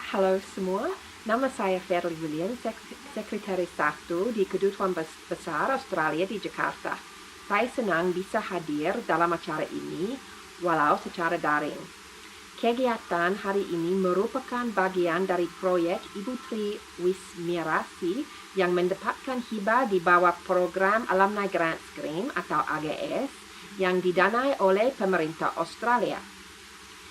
Halo semua, nama saya Verly William, Sekretaris 1 di Kedutaan Besar Australia di Jakarta. Saya senang bisa hadir dalam acara ini, walau secara daring. Kegiatan hari ini merupakan bagian dari proyek Ibu Tri Wismirasi yang mendapatkan hibah di bawah program Alumni Grant Scheme atau AGS yang didanai oleh pemerintah Australia.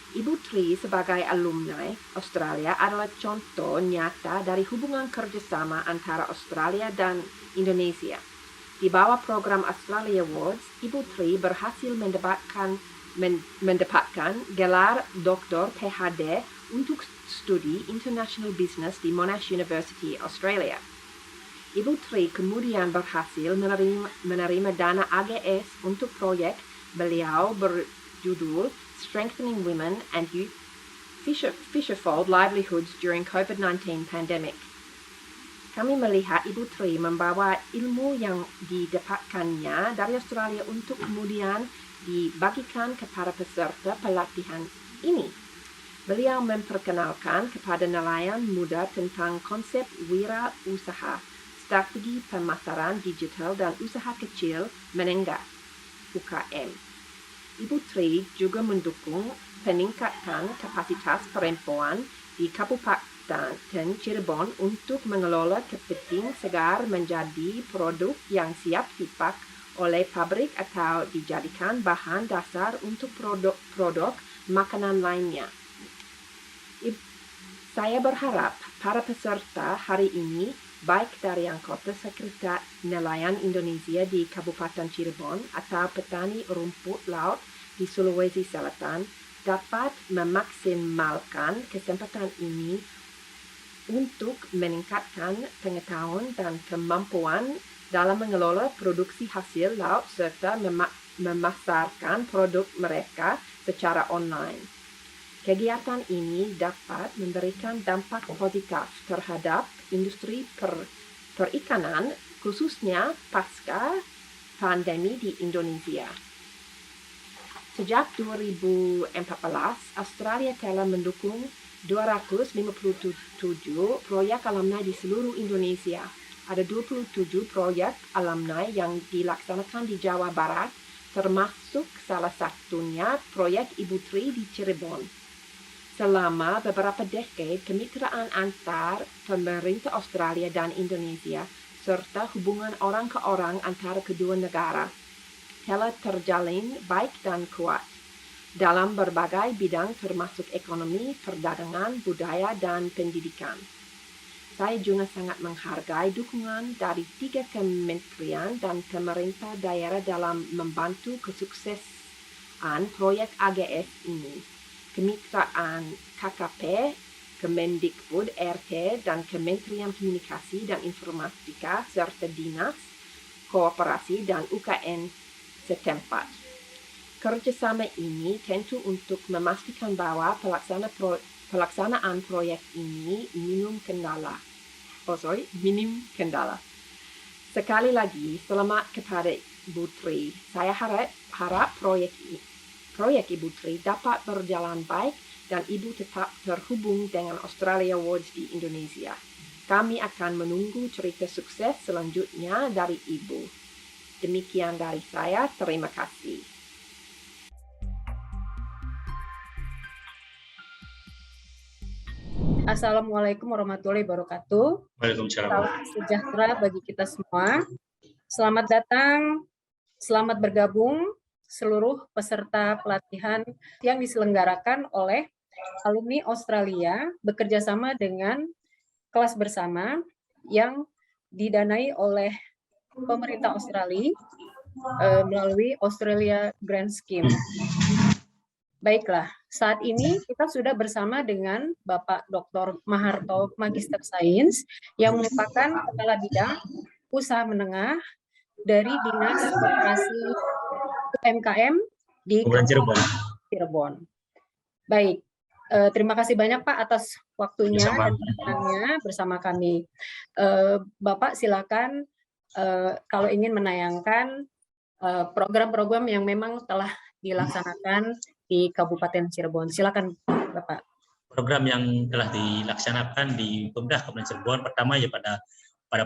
Ibu Tri sebagai alumni Australia adalah contoh nyata dari hubungan kerjasama antara Australia dan Indonesia. Di bawah program Australia Awards, Ibu Tri berhasil mendapatkan gelar Doktor PhD untuk studi International Business di Monash University, Australia. Ibu Tri kemudian berhasil menerima dana AGS untuk proyek beliau berjudul Strengthening Women and Youth Fisherfold Livelihoods During COVID-19 Pandemic. Kami melihat Ibu Tri membawa ilmu yang didapatkannya dari Australia untuk kemudian dibagikan kepada peserta pelatihan ini. Beliau memperkenalkan kepada nelayan muda tentang konsep wirausaha, strategi pemasaran digital dan usaha kecil menengah (UKM). Ibu Tri juga mendukung peningkatan kapasitas perempuan di Kabupaten Cirebon untuk mengelola kepiting segar menjadi produk yang siap dipak oleh pabrik atau dijadikan bahan dasar untuk produk makanan lainnya. Saya berharap para peserta hari ini, baik dari anggota Sekretariat Nelayan Indonesia di Kabupaten Cirebon atau petani rumput laut di Sulawesi Selatan, dapat memaksimalkan kesempatan ini untuk meningkatkan pengetahuan dan kemampuan dalam mengelola produksi hasil laut serta memasarkan produk mereka secara online. Kegiatan ini dapat memberikan dampak positif terhadap industri perikanan, khususnya pasca pandemi di Indonesia. Sejak 2014, Australia telah mendukung 257 proyek alumni di seluruh Indonesia. Ada 27 proyek alumni yang dilaksanakan di Jawa Barat, termasuk salah satunya proyek Ibu Tri di Cirebon. Selama beberapa dekade, kemitraan antar pemerintah Australia dan Indonesia serta hubungan orang ke orang antara kedua negara telah terjalin baik dan kuat dalam berbagai bidang termasuk ekonomi, perdagangan, budaya, dan pendidikan. Saya juga sangat menghargai dukungan dari 3 kementerian dan pemerintah daerah dalam membantu kesuksesan proyek AGS ini. Kemitraan KKP, Kemendikbud RT, dan Kementerian Komunikasi dan Informatika, serta Dinas Koperasi dan UKM setempat. Kerjasama ini tentu untuk memastikan bahwa pelaksanaan proyek ini minim kendala. Sekali lagi, selamat kepada Ibu Tri. Saya harap proyek Ibu Tri dapat berjalan baik dan Ibu tetap terhubung dengan Australia Awards di Indonesia. Kami akan menunggu cerita sukses selanjutnya dari Ibu. Demikian dari saya, terima kasih. Assalamualaikum warahmatullahi wabarakatuh. Waalaikumsalam. Salam sejahtera bagi kita semua. Selamat datang, selamat bergabung seluruh peserta pelatihan yang diselenggarakan oleh alumni Australia bekerja sama dengan kelas bersama yang didanai oleh pemerintah Australia melalui Australia Grant Scheme. Baiklah, saat ini kita sudah bersama dengan Bapak Dr. Maharto Magister Sains yang merupakan Kepala Bidang Usaha Menengah dari Dinas Koperasi UMKM di Kabupaten Cirebon. Baik, terima kasih banyak Pak atas waktunya dan perkenalannya bersama kami. Bapak silakan kalau ingin menayangkan program-program yang memang telah dilaksanakan di Kabupaten Cirebon. Silakan Bapak. program yang telah dilaksanakan di Pemda Kabupaten Cirebon. Pertama ya pada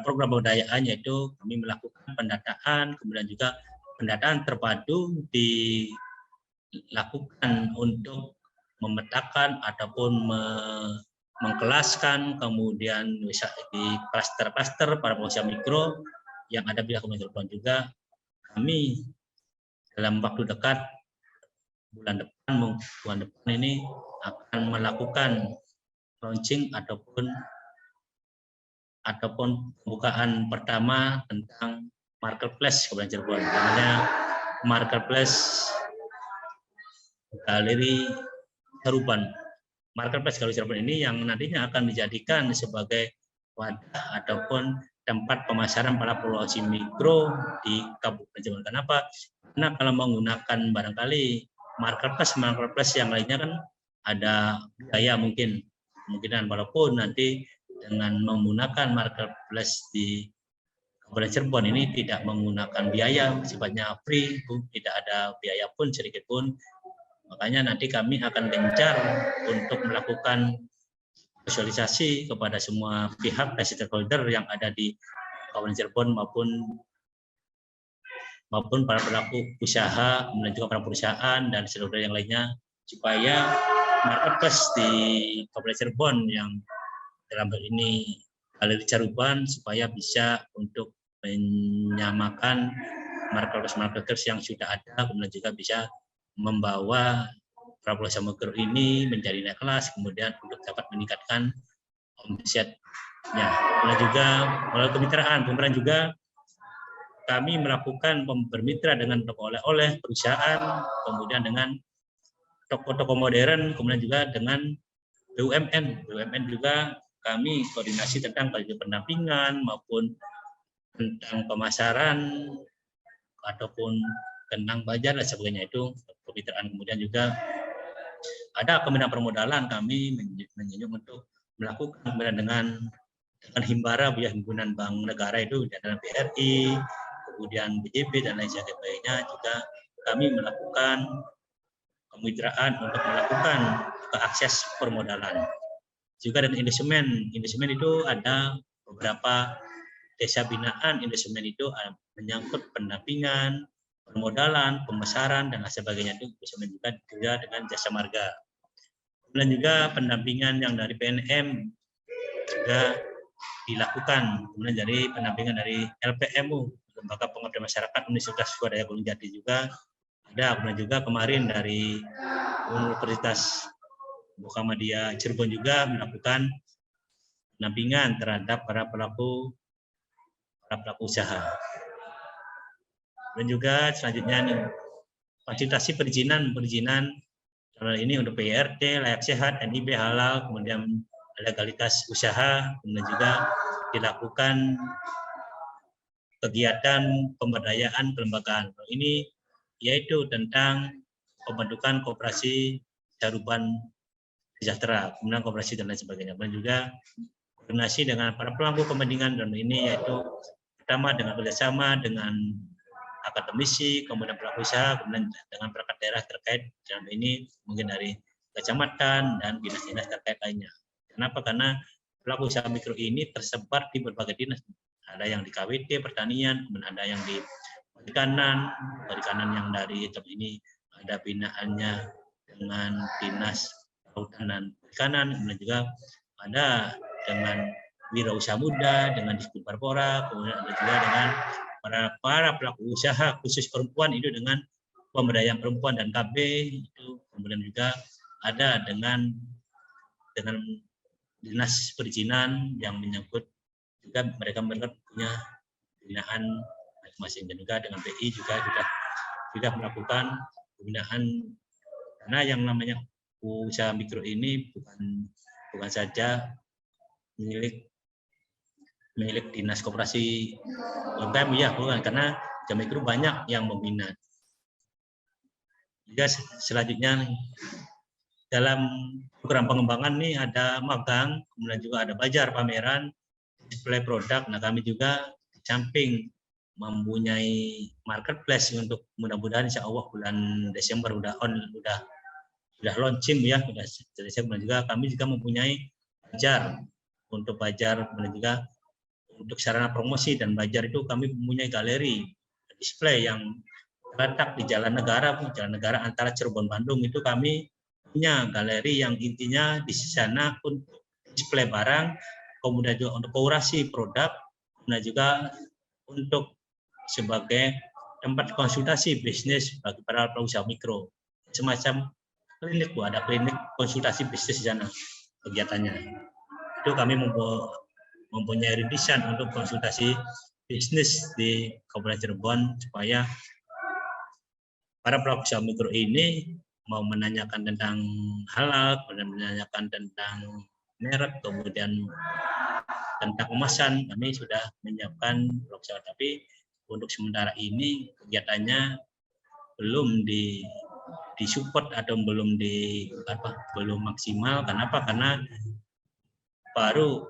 program pemberdayaan, yaitu kami melakukan pendataan, kemudian juga pendataan terpadu dilakukan untuk memetakan ataupun mengkelaskan, kemudian bisa di klaster-klaster para pengusaha mikro yang ada di Kabupaten Cirebon. Juga kami dalam waktu dekat bulan depan ini akan melakukan launching ataupun pembukaan pertama tentang marketplace Kabupaten Cirebon, namanya marketplace Galeri Cirebon. Marketplace Galeri Cirebon ini yang nantinya akan dijadikan sebagai wadah ataupun tempat pemasaran para pengusaha mikro di Kabupaten Cirebon. Kenapa? Karena kalau menggunakan barangkali marketplace yang lainnya kan ada biaya kemungkinan, walaupun nanti dengan menggunakan marketplace di Kabupaten Cirebon ini tidak menggunakan biaya, sifatnya free, tidak ada biaya pun sedikit pun. Makanya nanti kami akan gencar untuk melakukan sosialisasi kepada semua pihak dan stakeholder yang ada di Kabupaten Cirebon maupun para pelaku usaha, kemudian juga para perusahaan dan stakeholder yang lainnya, supaya marketplace di Kabupaten Cirebon yang dalam hal ini Galeri Cirebon supaya bisa untuk menyamakan marketplace yang sudah ada, kemudian juga bisa membawa para pengusaha mikro ini menjadi naik kelas, kemudian untuk dapat meningkatkan omsetnya. Kemudian juga melalui kemitraan juga kami melakukan bermitra dengan toko oleh-oleh perusahaan, kemudian dengan toko-toko modern, kemudian juga dengan BUMN. BUMN juga kami koordinasi tentang pendampingan maupun tentang pemasaran ataupun tentang bazar dan sebagainya, itu kemitraan. Kemudian juga ada kemudian permodalan, kami menunjuk untuk melakukan kemudian dengan Himbara, himpunan bank negara itu dalam BRI, kemudian BJB dan lain sebagainya, juga kami melakukan kemitraan untuk melakukan akses permodalan. Juga dengan Indosemen itu ada beberapa desa binaan. Indosemen itu menyangkut pendampingan, permodalan, pemasaran dan lain sebagainya, itu Indosemen juga dengan Jasa Marga. Kemudian juga pendampingan yang dari PNM juga dilakukan, kemudian dari pendampingan dari LPMU, Lembaga Pengabdian Masyarakat Universitas Swadaya Gunung Jati juga ada, kemudian juga kemarin dari Universitas Muhammadiyah Cirebon juga melakukan pendampingan terhadap para pelaku usaha. Dan juga selanjutnya nih, fasilitasi perizinan dalam ini untuk PIRT, layak sehat, NIB halal, kemudian legalitas usaha, kemudian juga dilakukan kegiatan pemberdayaan kelembagaan. Ini yaitu tentang pembentukan koperasi Caruban Sejahtera, kemudian koperasi dan lain sebagainya. Dan juga koordinasi dengan para pemangku kepentingan dalam ini, yaitu pertama dengan kerjasama dengan akademisi, kemudian pelaku usaha, kemudian dengan perangkat daerah terkait dalam ini, mungkin dari kecamatan dan dinas-dinas terkait lainnya. Kenapa? Karena pelaku usaha mikro ini tersebar di berbagai dinas. Ada yang di KWT pertanian, kemudian ada yang di perikanan yang dari ini ada binaannya dengan dinas kelautan dan perikanan, kemudian juga ada dengan wirausaha muda, dengan Disbud Parpora, kemudian ada juga dengan para pelaku usaha khusus perempuan itu dengan pemberdayaan perempuan dan KB itu, kemudian juga ada dengan dinas perizinan yang menyangkut juga mereka punya pembinaan masing-masing, dan juga dengan BI juga sudah melakukan pembinaan, karena yang namanya usaha mikro ini bukan saja milik dinas koperasi UMKM, ya bukan, karena usaha mikro banyak yang membina. Juga selanjutnya dalam program pengembangan nih ada magang, kemudian juga ada bazar, pameran, display produk. Nah, kami juga di samping mempunyai marketplace untuk mudah-mudahan insya Allah bulan Desember sudah sudah launching ya, sudah selesai. Kemudian juga kami juga mempunyai Bajar untuk Bajar, kemudian juga untuk sarana promosi dan Bajar itu kami mempunyai galeri display yang terletak di Jalan Negara antara Cirebon Bandung. Itu kami punya galeri yang intinya di sana untuk display barang, kemudian juga untuk kurasi produk, kemudian juga untuk sebagai tempat konsultasi bisnis bagi para pengusaha mikro, semacam klinik, Bu, ada klinik konsultasi bisnis di sana kegiatannya. Itu kami mempunyai rintisan untuk konsultasi bisnis di Kabupaten Cirebon supaya para pelaku usaha mikro ini mau menanyakan tentang halal, kemudian menanyakan tentang merek, kemudian tentang kemasan, kami sudah menyiapkan blog usaha. Tapi untuk sementara ini kegiatannya belum disupport atau belum maksimal. Kenapa? Karena baru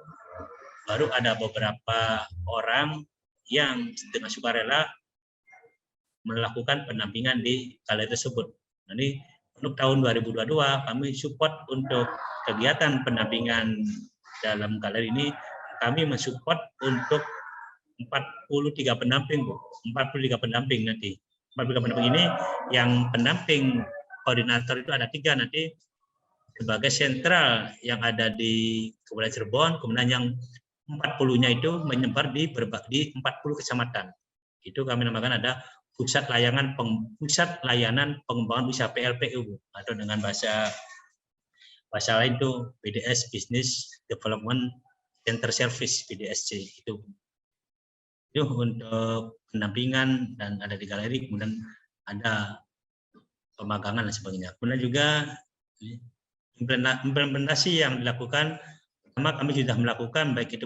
ada beberapa orang yang dengan sukarela melakukan pendampingan di galeri tersebut. Jadi untuk tahun 2022 kami support untuk kegiatan pendampingan dalam galeri ini, kami mensupport untuk 43 pendamping, Bu. 43 pendamping nanti. 43 pendamping ini yang pendamping koordinator itu ada 3 nanti sebagai sentral yang ada di Kabupaten Cirebon, kemudian yang 40-nya itu menyebar di 40 kecamatan. Itu kami namakan ada Pusat Layanan Pengembangan Usaha PLPU, atau dengan bahasa lain itu BDS, Business Development Center Service, BDSC. Itu untuk pendampingan dan ada di galeri, kemudian ada pemagangan dan sebagainya. Kemudian juga implementasi yang dilakukan, pertama kami sudah melakukan baik itu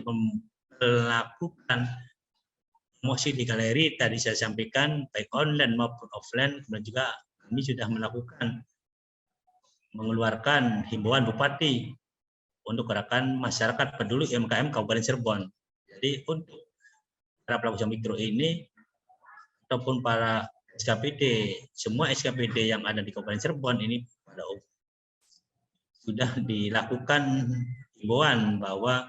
melakukan promosi di galeri, tadi saya sampaikan baik online maupun offline. Kemudian juga kami sudah mengeluarkan himbauan Bupati untuk gerakan masyarakat peduli UMKM Kabupaten Cirebon. Jadi untuk para pelaku usaha mikro ini ataupun para SKPD, semua SKPD yang ada di Kabupaten Cirebon ini sudah dilakukan himbauan bahwa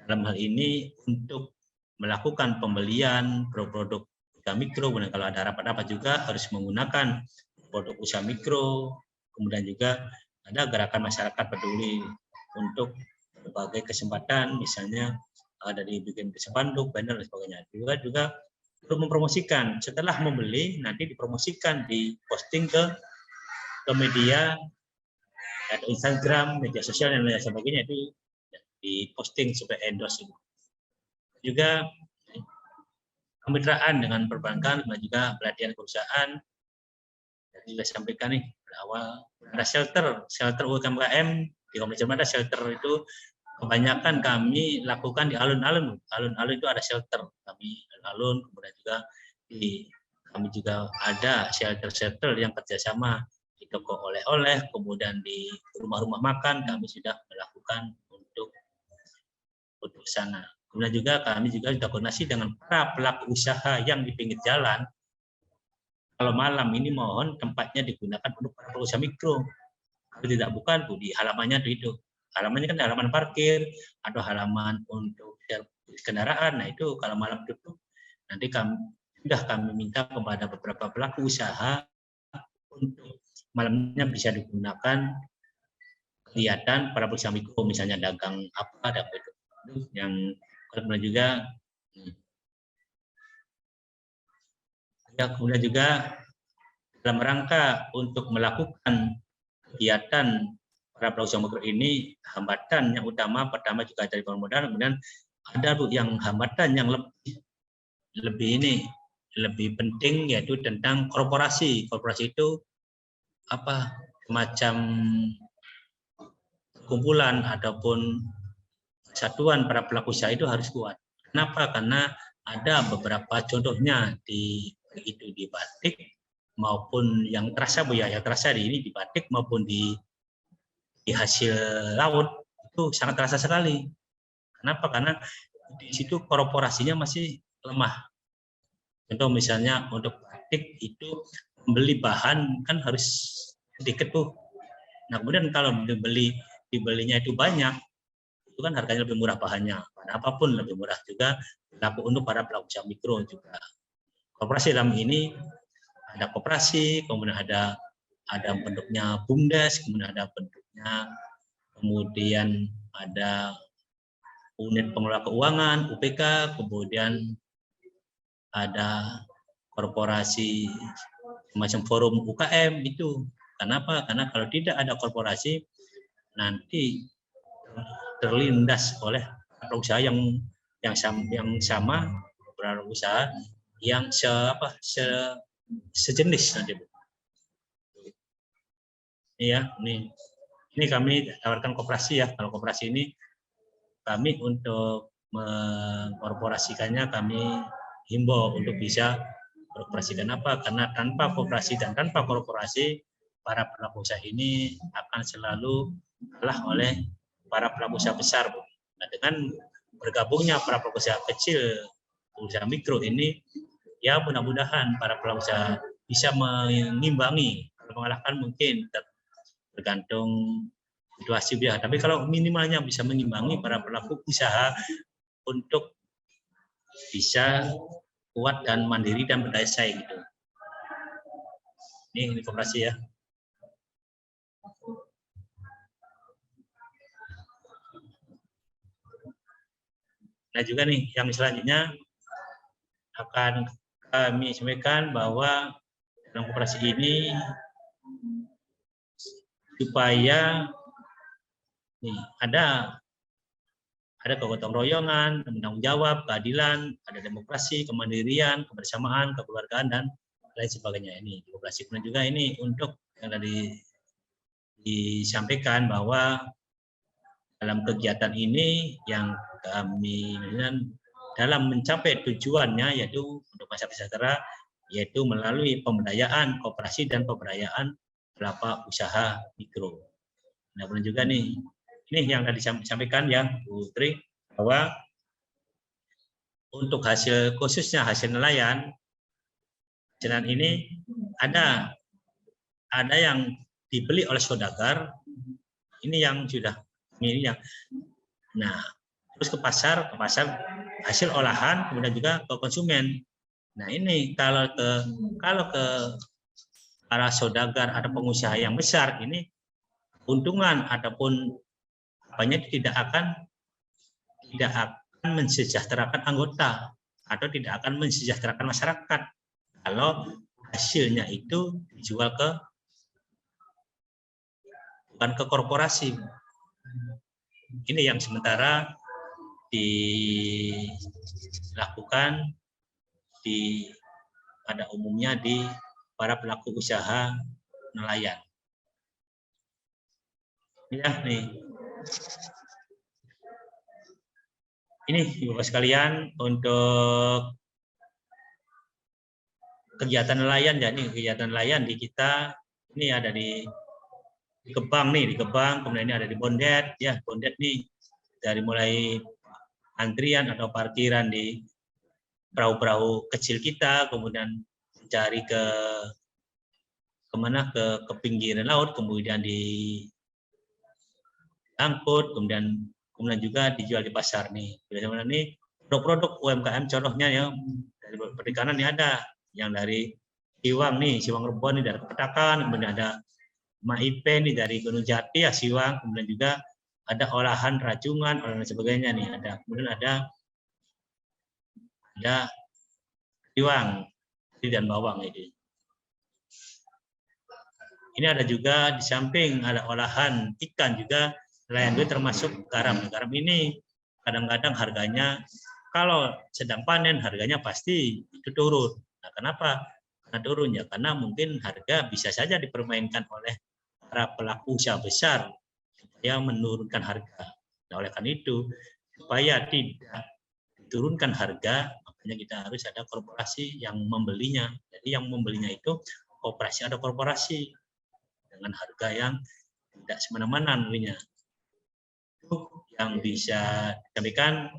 dalam hal ini untuk melakukan pembelian produk usaha mikro, kemudian kalau ada rapat-rapat juga harus menggunakan produk usaha mikro. Kemudian juga ada gerakan masyarakat peduli untuk berbagai kesempatan, misalnya ada dibikin spanduk, banner dan sebagainya. Juga untuk mempromosikan, setelah membeli nanti dipromosikan, diposting ke media, ada Instagram, media sosial dan lain sebagainya, itu diposting supaya endorse. Juga kemitraan dengan perbankan dan juga pelatihan perusahaan. Jadi saya sampaikan nih awal, ada shelter UMKM di Kabupaten Cirebon. Ada shelter itu kebanyakan kami lakukan di alun-alun. Alun-alun itu ada shelter kami alun-alun, kemudian juga kami juga ada shelter yang kerjasama di toko oleh-oleh, kemudian di rumah-rumah makan kami sudah melakukan untuk sana. Kemudian juga kami juga sudah koordinasi dengan para pelaku usaha yang di pinggir jalan. Kalau malam ini mohon tempatnya digunakan untuk para pelaku usaha mikro. Kalau tidak bukan, Bu, di halamannya itu. Halamannya kan halaman parkir atau halaman untuk kendaraan. Nah itu kalau malam tutup, nanti kami minta kepada beberapa pelaku usaha untuk malamnya bisa digunakan kegiatan para pelaku usaha mikro, misalnya dagang apa, ada yang kemudian juga dalam rangka untuk melakukan kegiatan para pelaku usaha mikro ini, hambatan yang utama pertama juga dari modal, kemudian ada yang hambatan yang lebih penting, yaitu tentang korporasi. Korporasi itu apa, semacam kumpulan ataupun satuan para pelaku usaha itu harus kuat. Kenapa? Karena ada beberapa contohnya di batik maupun yang terasa, Bu ya, yang terasa di batik maupun di hasil laut itu sangat terasa sekali. Kenapa? Karena di situ korporasinya masih lemah. Contoh misalnya untuk batik itu membeli bahan kan harus sedikit, Bu. Nah, kemudian kalau dibelinya itu banyak, itu kan harganya lebih murah bahannya. Bahan apapun lebih murah juga berlaku untuk para pelaku usaha mikro juga. Koperasi dalam ini ada koperasi, kemudian ada bentuknya BUMDes, kemudian ada bentuknya, kemudian ada unit pengelola keuangan, UPK, kemudian ada korporasi semacam forum UKM itu. Kenapa? Karena kalau tidak ada korporasi, nanti terlindas oleh usaha yang sama usaha yang sejenis nanti. Iya, ini kami tawarkan koperasi ya. Kalau koperasi ini kami untuk mengkorporasikannya kami himbau untuk bisa beroperasikan apa? Karena tanpa koperasi dan tanpa korporasi para pelaku usaha ini akan selalu kalah oleh para pelaku usaha besar. Nah, dengan bergabungnya para pelaku usaha kecil, usaha mikro ini, ya mudah-mudahan para pelaku usaha bisa mengimbangi. Kalau mengalahkan mungkin tergantung situasi dia. Tapi kalau minimalnya bisa mengimbangi para pelaku usaha untuk bisa kuat dan mandiri dan berdaya saing gitu. Ini koperasi ya. Nah juga nih yang selanjutnya akan kami sampaikan bahwa dalam koperasi ini supaya nih, ada kegotong royongan, tanggung jawab, keadilan, ada demokrasi, kemandirian, kebersamaan, kekeluargaan, dan lain sebagainya. Ini koperasi. Kemudian juga ini untuk yang tadi disampaikan bahwa dalam kegiatan ini yang kami dalam mencapai tujuannya yaitu untuk masyarakat sejahtera, yaitu melalui pemberdayaan koperasi dan pemberdayaan pelaku usaha mikro. Nah, kemudian juga nih, ini yang tadi disampaikan ya Bu Tri, bahwa untuk hasil khususnya hasil nelayan ini ada yang dibeli oleh saudagar, ini yang sudah ini yang, nah terus ke pasar hasil olahan, kemudian juga ke konsumen. Nah ini kalau ke para saudagar ada pengusaha yang besar, ini keuntungan ataupun apanya tidak akan mensejahterakan anggota atau tidak akan mensejahterakan masyarakat kalau hasilnya itu dijual bukan ke korporasi. Ini yang sementara dilakukan pada umumnya di para pelaku usaha nelayan. Ya, nih. Ini Bapak sekalian untuk kegiatan nelayan ya, nih kegiatan nelayan di kita ini ada di Gebang nih, di Gebang, kemudian ini ada di Bondet ya, Bondet nih dari mulai antrian atau parkiran di perahu-perahu kecil kita, kemudian mencari kemana ke pinggiran laut, kemudian diangkut, kemudian juga dijual di pasar nih. Biasanya nih produk-produk UMKM contohnya ya dari perikanan ini ada yang dari Siwang nih, Siwang Rebon nih dari Petakan, kemudian ada MAIP nih dari Gunung Jati ya Siwang, kemudian juga ada olahan rajungan, olahan sebagainya nih ada. Kemudian ada Siwang dan bawang ini. Ini ada juga di samping ada olahan ikan juga nelayan itu termasuk garam. Garam ini kadang-kadang harganya kalau sedang panen harganya pasti itu turun. Nah, kenapa? Karena turun ya karena mungkin harga bisa saja dipermainkan oleh para pelaku usaha besar supaya menurunkan harga. Nah, oleh karena itu supaya tidak diturunkan harga, makanya kita harus ada korporasi yang membelinya. Jadi yang membelinya itu koperasi ada korporasi dengan harga yang tidak semena-mena nantinya. Itu yang bisa disampaikan.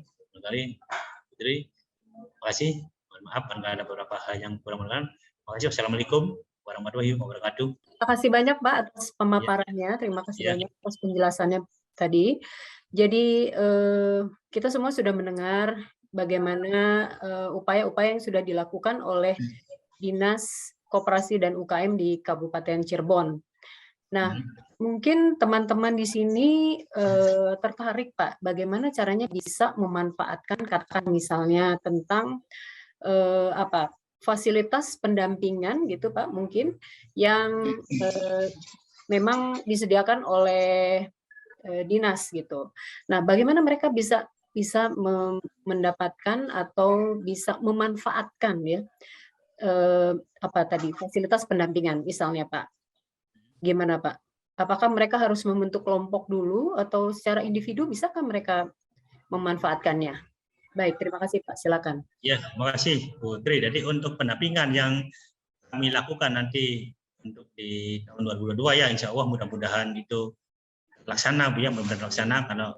Terima kasih. Mohon maaf karena ada beberapa hal yang kurang berkenan. Terima kasih. Wassalamualaikum warahmatullahi wabarakatuh. warahmatullahi wabarakatuh. Terima kasih banyak Pak atas pemaparannya. Terima kasih Ya. banyak atas penjelasannya tadi. Jadi kita semua sudah mendengar bagaimana upaya-upaya yang sudah dilakukan oleh Dinas Koperasi dan UKM di Kabupaten Cirebon. Nah, mungkin teman-teman di sini tertarik Pak, bagaimana caranya bisa memanfaatkan katakan misalnya tentang fasilitas pendampingan gitu Pak, mungkin yang memang disediakan oleh dinas gitu. Nah, bagaimana mereka bisa mendapatkan atau bisa memanfaatkan ya fasilitas pendampingan misalnya Pak. Gimana Pak? Apakah mereka harus membentuk kelompok dulu atau secara individu bisakah mereka memanfaatkannya? Baik, terima kasih Pak. Silakan. Ya, terima kasih Putri. Jadi untuk pendampingan yang kami lakukan nanti untuk di tahun 2022 ya, insya Allah mudah-mudahan itu laksana, Bu ya, benar-benar laksana karena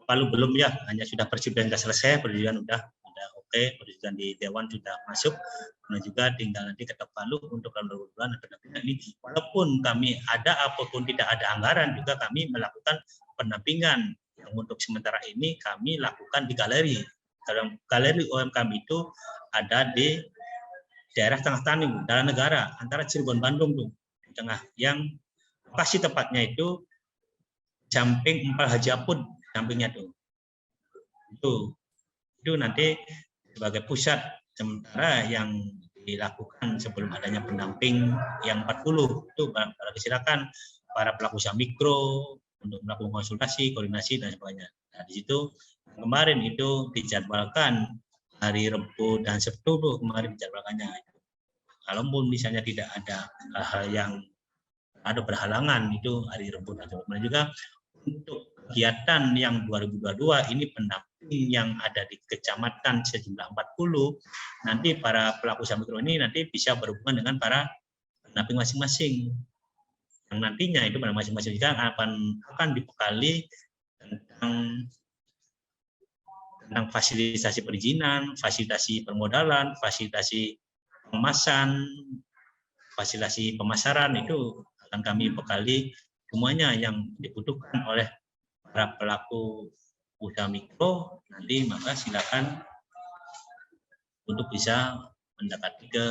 Palu belum ya, hanya sudah persidangan sudah selesai, persidangan udah oke, persidangan di Dewan sudah masuk, dan juga tinggal nanti ketok Palu untuk tahun 2022 dan pendampingan ini. Walaupun kami ada apapun tidak ada anggaran, juga kami melakukan pendampingan yang untuk sementara ini kami lakukan di galeri. Dalam galeri UMKM itu ada di daerah tengah Tani, daerah negara antara Cirebon Bandung tuh, di tengah, yang lokasi tepatnya itu samping Empal Haji Apud, sampingnya tuh. Itu nanti sebagai pusat sementara yang dilakukan sebelum adanya pendamping yang 40 itu silakan para pelaku usaha mikro untuk melakukan konsultasi, koordinasi dan sebagainya. Nah, di situ kemarin itu dijadwalkan hari Rabu dan Sabtu tuh kemarin dijadwalkannya. Kalaupun misalnya tidak ada hal yang ada berhalangan itu hari Rabu dan Sabtu. Dan juga untuk kegiatan yang 2022 ini pendamping yang ada di kecamatan sejumlah 40, nanti para pelaku usaha mikro ini nanti bisa berhubungan dengan para pendamping masing-masing. Yang nantinya itu pada masing-masing juga akan dibekali tentang fasilitasi perizinan, fasilitasi permodalan, fasilitasi pengemasan, fasilitasi pemasaran, itu akan kami bekali semuanya yang dibutuhkan oleh para pelaku usaha mikro. Nanti maka silakan untuk bisa mendapati ke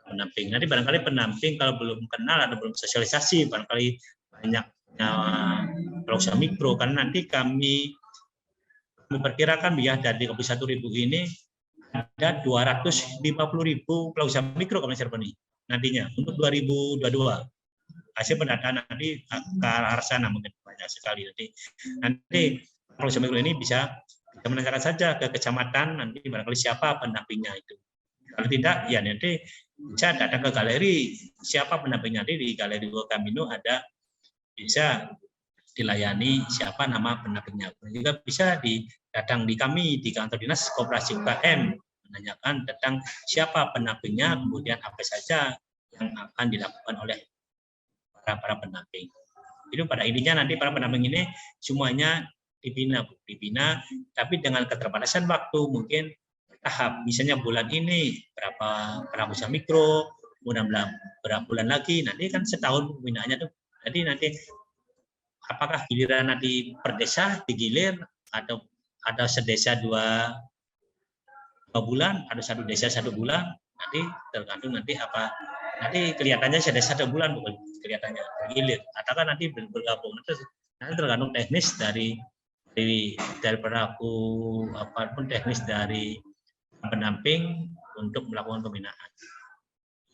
pendamping. Nanti barangkali pendamping kalau belum kenal atau belum sosialisasi, barangkali banyaknya pelaku usaha mikro, karena nanti kami memperkirakan ya dari 1.000 ini ada 250.000 pelaku usaha mikro Kabupaten Cirebon ini nantinya untuk 2022. Hasil pendataan nanti ke arah sana mungkin banyak sekali. Nanti pelaku usaha mikro ini bisa menanyakan saja ke kecamatan, nanti barangkali siapa pendampingnya itu. Kalau tidak, ya nanti bisa datang ke galeri, siapa pendampingnya. Nanti di galeri kami itu ada bisa dilayani siapa nama pendampingnya. Juga bisa datang di kami di kantor dinas koperasi UKM menanyakan tentang siapa pendampingnya, kemudian apa saja yang akan dilakukan oleh para pendamping. Itu pada intinya nanti para pendamping ini semuanya dibina, tapi dengan keterbatasan waktu mungkin bertahap. Misalnya bulan ini berapa pelaku usaha mikro, kemudian berapa bulan lagi, nanti kan setahun pembinaannya tuh. Jadi nanti apakah giliran nanti per desa digilir atau ada sedesa dua bulan, ada satu desa 1 bulan, nanti tergantung nanti apa. Nanti kelihatannya sedesa 1 bulan bukan kelihatannya bergilir. Atau kan nanti bergabung. Nanti tergantung teknis dari pelaku apapun teknis dari pendamping untuk melakukan pembinaan.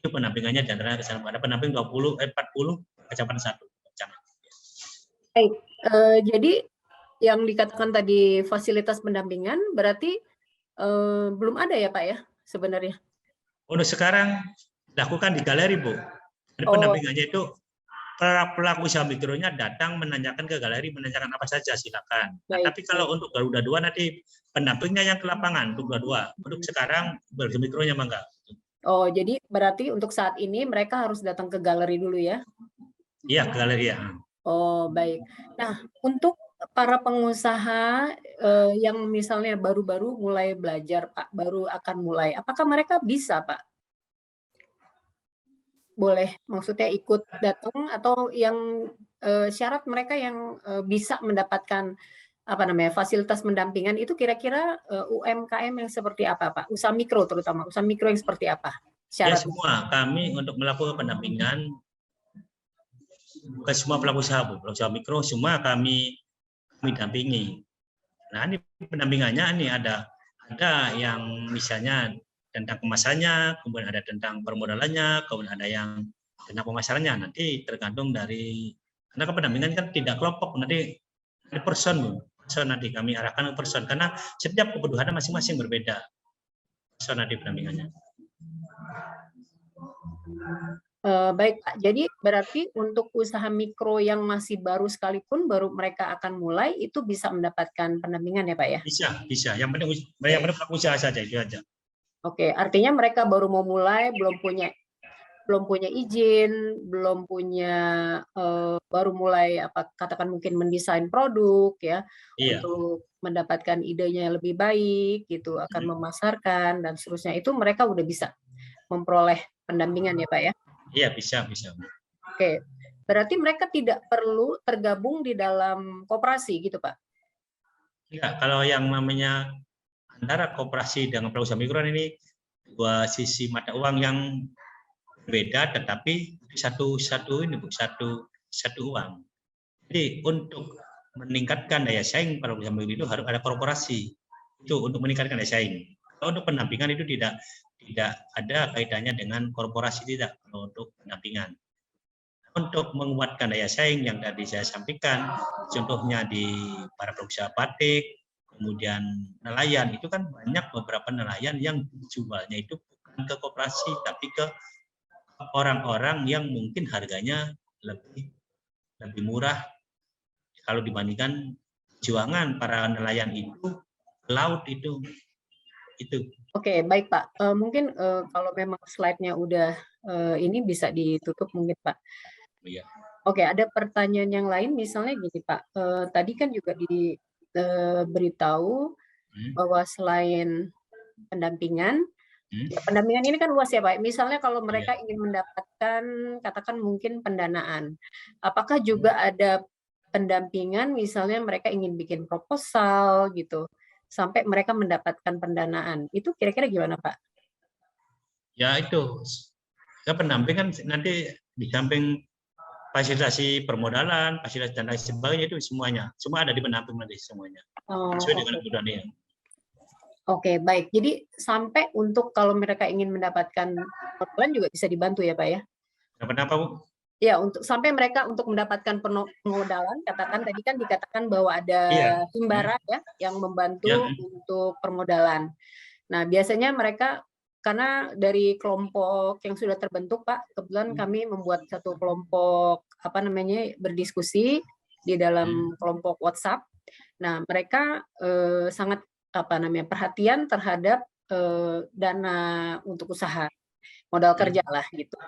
Itu pendampingannya di antara ada pendamping 40 kecamatan 1. Baik, jadi yang dikatakan tadi fasilitas pendampingan berarti belum ada ya Pak ya sebenarnya? Untuk sekarang dilakukan di galeri, Bu. Jadi pendampingannya itu para pelaku usaha mikronya datang menanyakan ke galeri, menanyakan apa saja silakan. Nah, tapi kalau untuk Garuda 2 nanti pendampingnya yang ke lapangan untuk Garuda 2. Untuk sekarang mikronya mah enggak. Oh, jadi berarti untuk saat ini mereka harus datang ke galeri dulu ya? Iya, ke galeri ya. Oh, baik. Nah, untuk para pengusaha yang misalnya baru-baru mulai belajar, Pak, baru akan mulai, apakah mereka bisa, Pak, boleh maksudnya ikut datang atau yang syarat mereka yang bisa mendapatkan apa namanya fasilitas pendampingan itu kira-kira UMKM yang seperti apa Pak? Usaha mikro terutama, usaha mikro yang seperti apa? Ya Syarat. semua kami untuk melakukan pendampingan bukan semua pelaku usaha mikro semua kami dampingi. Nah ini pendampingannya ini ada yang misalnya tentang kemasannya, kemudian ada tentang permodalannya, kemudian ada yang tentang pemasarannya. Nanti tergantung dari karena pendampingan kan tidak kelompok, nanti person nanti kami arahkan ke person karena setiap kebutuhannya masing-masing berbeda. Person nanti pendampingannya. Baik Pak, jadi berarti untuk usaha mikro yang masih baru sekalipun baru mereka akan mulai itu bisa mendapatkan pendampingan ya Pak ya? Bisa. Yang penting pelaku usaha saja itu aja. Oke, artinya mereka baru mau mulai, belum punya izin, belum punya baru mulai apa katakan mungkin mendesain produk ya, untuk mendapatkan idenya yang lebih baik gitu, akan memasarkan dan seterusnya itu mereka udah bisa memperoleh pendampingan ya Pak ya? Iya bisa. Oke, berarti mereka tidak perlu tergabung di dalam koperasi gitu Pak? Enggak, kalau yang namanya antara koperasi dengan pelaku usaha mikro ini dua sisi mata uang yang berbeda, tetapi satu uang. Jadi untuk meningkatkan daya saing para usaha mikro itu harus ada korporasi itu untuk meningkatkan daya saing. Kalau untuk pendampingan itu tidak ada kaitannya dengan korporasi tidak untuk pendampingan. Untuk menguatkan daya saing yang tadi saya sampaikan, contohnya di para pengusaha batik, kemudian nelayan itu kan banyak beberapa nelayan yang jualnya itu bukan ke koperasi tapi ke orang-orang yang mungkin harganya lebih murah kalau dibandingkan juangan para nelayan itu laut itu. Oke, baik Pak. Mungkin kalau memang slide-nya udah ini bisa ditutup mungkin Pak. Iya. Oke, ada pertanyaan yang lain misalnya gini Pak. Tadi kan juga diberitahu bahwa selain pendampingan, pendampingan ini kan luas ya Pak. Misalnya kalau mereka ingin mendapatkan katakan mungkin pendanaan, apakah juga ada pendampingan misalnya mereka ingin bikin proposal gitu sampai mereka mendapatkan pendanaan. Itu kira-kira gimana Pak? Ya itu. Pendampingan nanti di samping fasilitasi permodalan, fasilitasi dan lain sebagainya itu semuanya. Semua ada di pendamping nanti semuanya. Sesuai dengan kebutuhannya. Oke, baik. Jadi sampai untuk kalau mereka ingin mendapatkan permodalan juga bisa dibantu ya Pak ya? Kenapa Bu? Ya, sampai mereka untuk mendapatkan permodalan, katakan tadi kan dikatakan bahwa ada Himbara ya yang membantu untuk permodalan. Nah, biasanya mereka karena dari kelompok yang sudah terbentuk Pak, kebetulan kami membuat satu kelompok berdiskusi di dalam kelompok WhatsApp. Nah, mereka sangat perhatian terhadap dana untuk usaha, modal kerja lah gitu.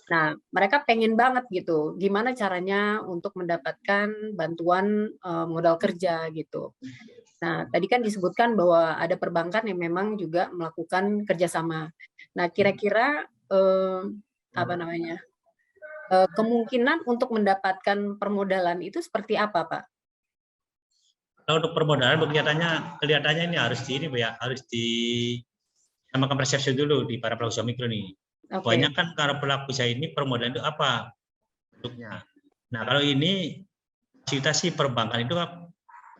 Nah, mereka pengen banget gitu, gimana caranya untuk mendapatkan bantuan modal kerja gitu. Nah, tadi kan disebutkan bahwa ada perbankan yang memang juga melakukan kerjasama. Nah, kira-kira kemungkinan untuk mendapatkan permodalan itu seperti apa, Pak? Kalau untuk permodalan kelihatannya ini harus samakan persepsi dulu di para pelaku usaha mikro nih. Banyak kan kalau pelaku usaha ini permodalan itu apa bentuknya. Nah kalau ini fasilitasi perbankan itu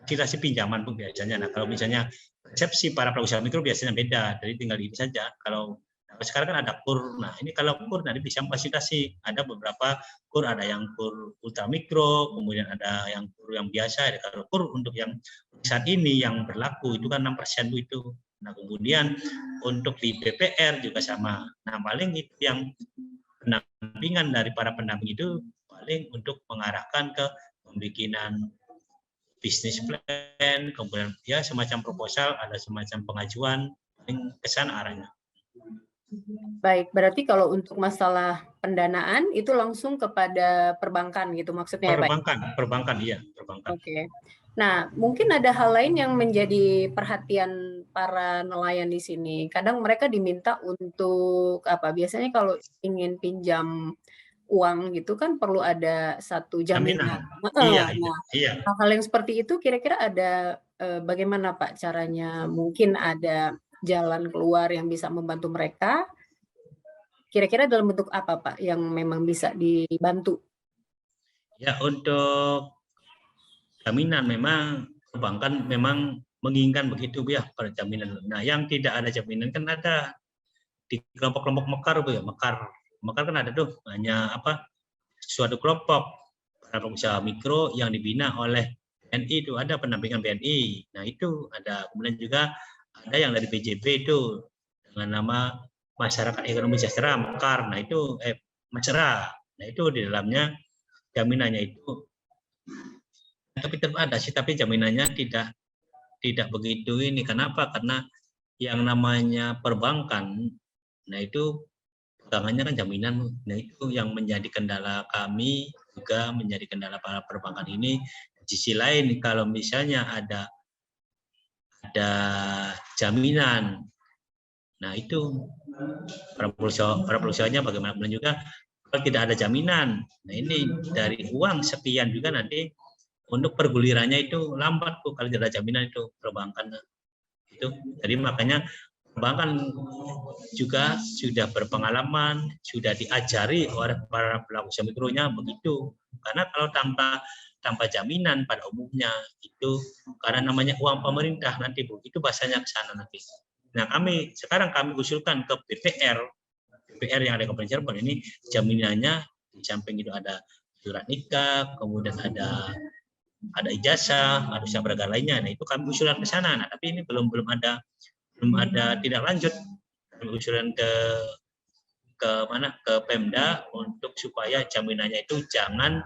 fasilitasi pinjaman pun biasanya. Nah kalau misalnya persepsi para pelaku usaha mikro biasanya beda, jadi tinggal ini saja. Kalau sekarang kan ada KUR. Nah ini kalau KUR nanti bisa fasilitasi. Ada beberapa KUR, ada yang KUR ultra mikro, kemudian ada yang KUR yang biasa. Kalau KUR untuk yang saat ini yang berlaku itu kan 6% itu. Nah kemudian untuk di BPR juga sama. Nah paling itu yang pendampingan dari para pendamping itu paling untuk mengarahkan ke pembikinan bisnis plan, kemudian ya semacam proposal, ada semacam pengajuan, paling kesan arahnya. Baik, berarti kalau untuk masalah pendanaan itu langsung kepada perbankan gitu maksudnya perbankan, ya Pak? Perbankan, iya, perbankan. Oke. Nah, mungkin ada hal lain yang menjadi perhatian para nelayan di sini? Kadang mereka diminta untuk apa? Biasanya kalau ingin pinjam uang gitu kan perlu ada satu jaminan. Iya, Nah, iya. hal-hal yang seperti itu kira-kira ada bagaimana Pak caranya? Mungkin ada jalan keluar yang bisa membantu mereka? Kira-kira dalam bentuk apa Pak yang memang bisa dibantu? Ya, untuk jaminan memang perbankan memang menginginkan begitu Bu ya, pada jaminan. Nah, yang tidak ada jaminan kan ada di kelompok-kelompok mekar Bu ya, mekar. Mekar kan ada tuh, hanya apa? Suatu kelompok para pengusaha mikro yang dibina oleh BNI, itu ada pendampingan BNI. Nah, itu ada. Kemudian juga ada yang dari BJB itu dengan nama Masyarakat Ekonomi Sejahtera Mekar. Nah, itu Mesra. Nah, itu di dalamnya jaminannya itu, tapi tetap ada sih, tapi jaminannya tidak begitu ini. Kenapa? Karena yang namanya perbankan, nah itu pegangannya kan jaminan. Nah, itu yang menjadi kendala kami, juga menjadi kendala para perbankan ini. Di sisi lain, kalau misalnya ada jaminan, nah itu para perusahaannya bagaimana. Kemudian juga kalau tidak ada jaminan, nah ini dari uang sekian juga nanti untuk pergulirannya itu lambat Bu, kalau tidak ada jaminan itu perbankan itu. Jadi makanya perbankan juga sudah berpengalaman, sudah diajari oleh para pelaku usaha mikronya begitu. Karena kalau tanpa jaminan pada umumnya itu, karena namanya uang pemerintah nanti Bu, itu bahasanya ke sana nanti. Nah, sekarang kami usulkan ke BPR yang ada di Kabupaten Cirebon ini, jaminannya di samping itu ada surat nikah, kemudian ada ijazah, ada usaha beragam lainnya. Nah, itu kami usulan ke sana. Nah, tapi ini belum ada tidak lanjut. Kami usulan ke Pemda untuk supaya jaminannya itu jangan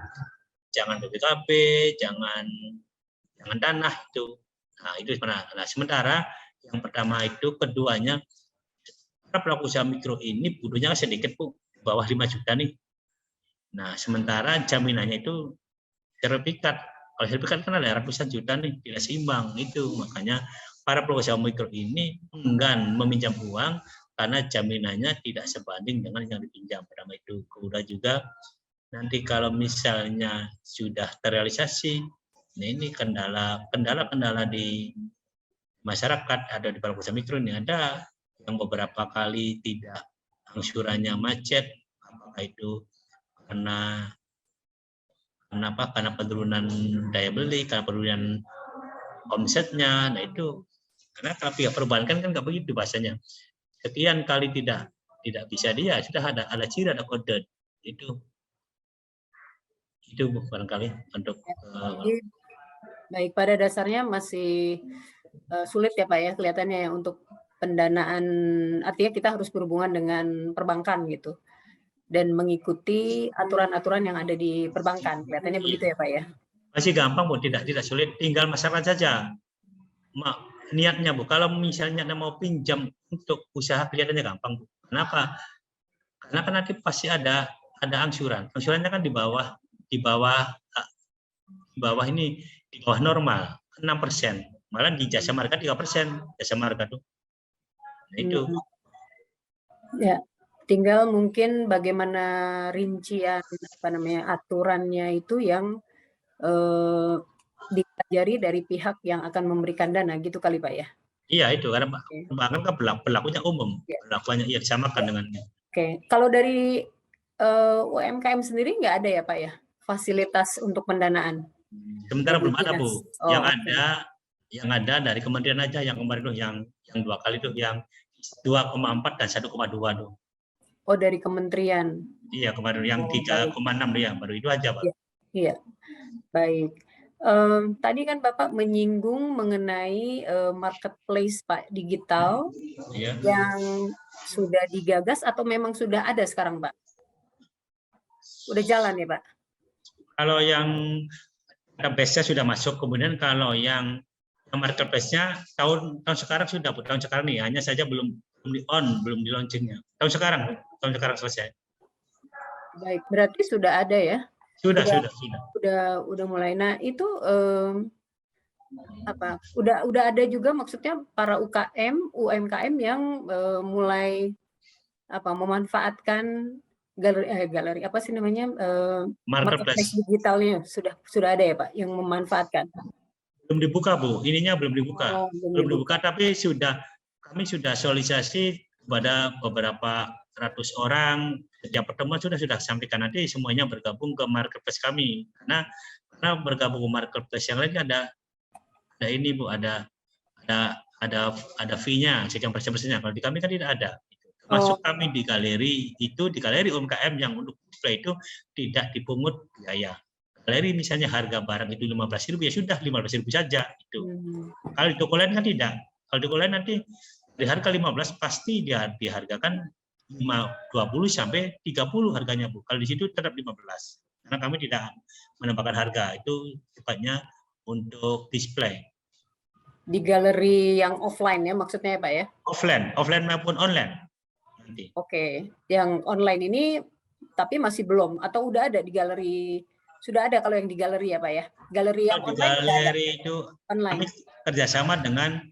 BPKB, jangan tanah itu. Nah, itu sementara yang pertama itu, keduanya para pelaku usaha mikro ini butuhnya sedikit Bu, bawah 5 juta nih. Nah, sementara jaminannya itu sertifikat. Kalau sertifikat kan ada ratusan juta nih, tidak seimbang itu. Makanya para pelaku usaha mikro ini enggan meminjam uang karena jaminannya tidak sebanding dengan yang dipinjam. Pertama itu. Kemudian juga nanti kalau misalnya sudah terrealisasi, nah ini kendala di masyarakat, ada di para usaha mikro ini, ada yang beberapa kali tidak angsurannya macet, apakah itu karena penurunan daya beli, karena penurunan omsetnya. Nah itu karena kalau pihak perbankan kan nggak begitu bahasanya. Sekian kali tidak bisa dia, sudah ada ciri, ada kode. Itu barangkali untuk baik, pada dasarnya masih sulit ya Pak ya kelihatannya ya untuk pendanaan, artinya kita harus berhubungan dengan perbankan gitu dan mengikuti aturan-aturan yang ada di perbankan, kelihatannya begitu ya Pak ya. Masih gampang Bu, tidak sulit, tinggal masyarakat saja niatnya Bu. Kalau misalnya mau pinjam untuk usaha, kelihatannya gampang Bu. Kenapa? Karena kan nanti pasti ada angsuran. Angsurannya kan di bawah ini, di bawah normal 6%. Malah di jasa marga 3% jasa marga tuh. Nah, itu. Ya, tinggal mungkin bagaimana rincian aturannya itu yang dipelajari dari pihak yang akan memberikan dana gitu kali Pak ya. Iya itu, karena perbankan kan berlakunya umum, berlakunya disamakan dengan. Oke, kalau dari UMKM sendiri nggak ada ya Pak ya fasilitas untuk pendanaan? Sementara belum ada Bu. Yang ada dari kementerian aja, yang kemarin tuh yang 2 kali tuh, yang 2,4 dan 1,2 tuh. Oh, dari kementerian. Iya, kemarin yang 3,6 ya, baru itu aja Pak. Iya. Baik. Tadi kan Bapak menyinggung mengenai marketplace Pak digital yang sudah digagas atau memang sudah ada sekarang Pak? Udah jalan ya Pak? Kalau yang database-nya sudah masuk, kemudian kalau yang marketplace-nya tahun sekarang sudah Bu, tahun sekarang nih, hanya saja belum di launching-nya. Tahun sekarang selesai. Baik, berarti sudah ada ya? Sudah mulai. Nah, itu apa? Udah ada juga maksudnya para UMKM yang mulai apa memanfaatkan galeri apa sih namanya marketplace Marketplace. digitalnya sudah ada ya Pak yang memanfaatkan. Belum dibuka Bu, ininya belum dibuka. Oh, Belum dibuka tapi kami sudah sosialisasi kepada beberapa ratus orang. Setiap pertemuan sudah sampaikan, nanti semuanya bergabung ke marketplace kami. Karena bergabung ke marketplace yang lain ada ini Bu, ada fee-nya, sekian persen-persennya. Kalau di kami kan tidak ada. Masuk kami di galeri UMKM yang untuk display itu tidak dipungut biaya. Galeri misalnya harga barang itu 15.000 ya sudah 15.000 saja itu. Kalau di toko lain kan tidak. Kalau di toko lain nanti di harga 15 pasti dia dihargakan 20 sampai 30 harganya Bu. Kalau di situ tetap 15. Karena kami tidak menambahkan harga, itu sifatnya untuk display. Di galeri yang offline ya maksudnya ya Pak ya? Offline maupun online. Nanti. Oke, yang online ini tapi masih belum atau udah ada di galeri? Sudah ada kalau yang di galeri ya Pak ya? Galeri yang di online galeri itu online. Kami kerjasama dengan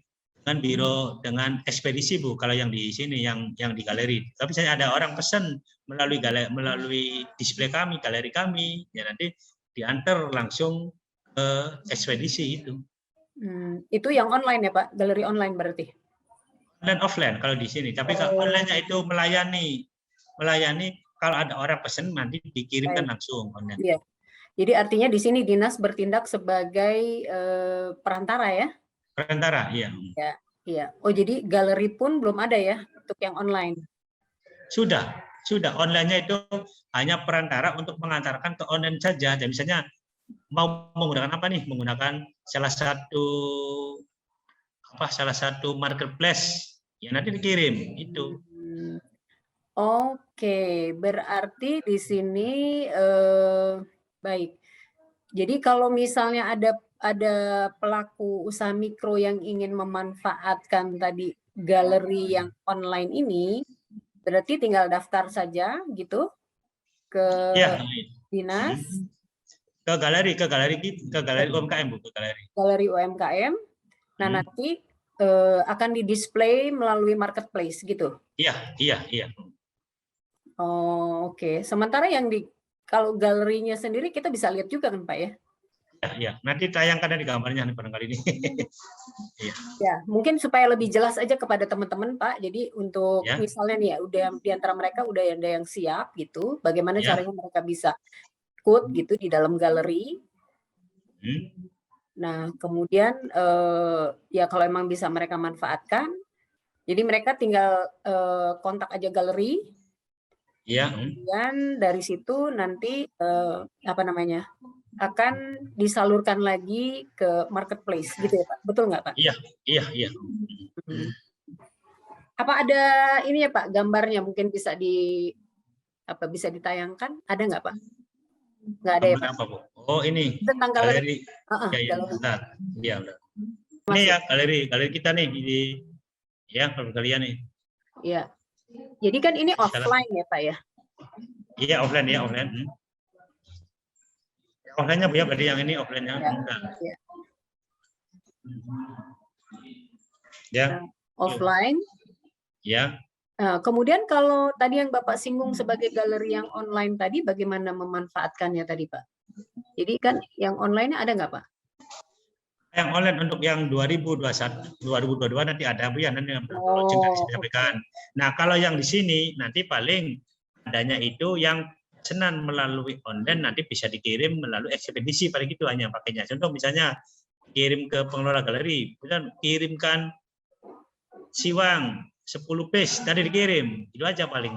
biro, dengan ekspedisi Bu. Kalau yang di sini yang di galeri. Tapi misalnya ada orang pesan melalui display kami, galeri kami, ya nanti diantar langsung ke ekspedisi itu. Itu yang online ya Pak? Galeri online berarti? Online offline kalau di sini. Tapi kalau online-nya itu melayani kalau ada orang pesan nanti dikirimkan langsung online. Iya. Jadi artinya di sini dinas bertindak sebagai perantara ya? Perantara, iya. Iya. Oh jadi galeri pun belum ada ya untuk yang online? Sudah. Online-nya itu hanya perantara untuk mengantarkan ke online saja. Dan misalnya mau menggunakan apa nih? Menggunakan salah satu marketplace, ya nanti dikirim itu. Oke, berarti di sini baik. Jadi kalau misalnya ada pelaku usaha mikro yang ingin memanfaatkan tadi galeri yang online ini, berarti tinggal daftar saja gitu ke dinas. Ke galeri UMKM Bu, ke galeri. Galeri UMKM. Nah, nanti akan didisplay melalui marketplace gitu. Iya. Oh, oke. Sementara yang kalau galerinya sendiri kita bisa lihat juga kan Pak ya? Iya. Nanti tayangkan di gambarnya nih barangkali ini. Ya, mungkin supaya lebih jelas aja kepada teman-teman Pak. Jadi untuk misalnya nih ya, udah di antara mereka udah ada yang siap gitu. Bagaimana caranya mereka bisa ikut gitu di dalam galeri. Nah, kemudian ya kalau emang bisa mereka manfaatkan, jadi mereka tinggal kontak aja galeri. Iya. Dan dari situ nanti akan disalurkan lagi ke marketplace gitu ya Pak, betul nggak Pak? Iya. Apa ada ini ya Pak gambarnya mungkin bisa ditayangkan? Ada nggak Pak? Nggak ada ya Pak? Apa, Bu? Oh ini tentang galeri. Iya. Ini ya galeri kita nih kalau kalian nih. Iya. Jadi kan ini offline ya Pak ya? Iya offline ya offline. Offline-nya Bu ya, berarti yang ini offline-nya. Ya. Offline. Ya. Kemudian kalau tadi yang Bapak singgung sebagai galeri yang online tadi, bagaimana memanfaatkannya tadi Pak? Jadi kan yang online-nya ada nggak Pak? Yang online untuk yang 2022 nanti ada Bu ya, nanti saya sampaikan. Nah kalau yang di sini nanti paling adanya itu yang pesanan melalui online nanti bisa dikirim melalui ekspedisi, paling gitu hanya pakainya. Contoh misalnya kirim ke pengelola galeri, kemudian kirimkan siwang 10 piece tadi dikirim, itu aja paling.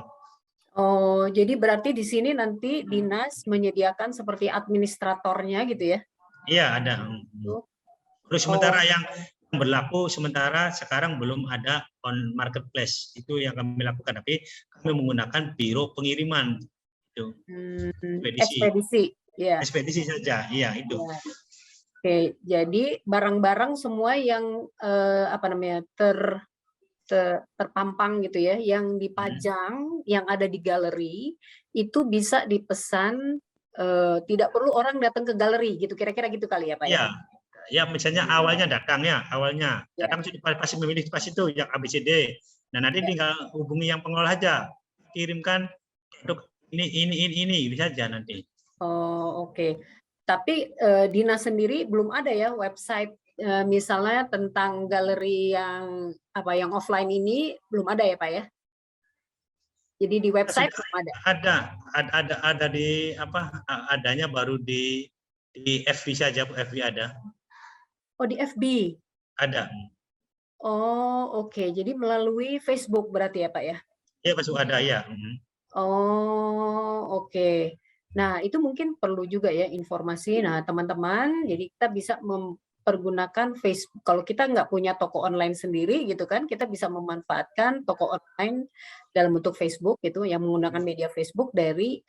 Oh, jadi berarti di sini nanti dinas menyediakan seperti administratornya gitu ya? Iya ada. Terus sementara yang berlaku sementara sekarang belum ada on marketplace, itu yang kami lakukan, tapi kami menggunakan biro pengiriman itu. Ekspedisi, ya. Ekspedisi saja, iya itu. Ya. Oke, jadi barang-barang semua yang terpampang gitu ya, yang dipajang, yang ada di galeri itu bisa dipesan, tidak perlu orang datang ke galeri gitu, kira-kira gitu kali ya Pak ya? Ya, misalnya awalnya datang sudah pasti memilih pas itu yang ABCD. Nah, nanti tinggal hubungi yang pengelola aja, kirimkan produk ini bisa aja nanti. Oh, oke. Tapi Dinas sendiri belum ada ya website misalnya tentang galeri yang offline ini belum ada ya Pak ya? Jadi di website belum ada. Ada di adanya baru di FB saja, FB ada. Oh, di FB. Ada. Oh, oke. Jadi melalui Facebook berarti ya Pak ya? Iya, masuk ada ya. Oh, oke. Nah, itu mungkin perlu juga ya informasi. Nah, teman-teman, jadi kita bisa mempergunakan Facebook. Kalau kita nggak punya toko online sendiri gitu kan, kita bisa memanfaatkan toko online dalam bentuk Facebook gitu, yang menggunakan media Facebook dari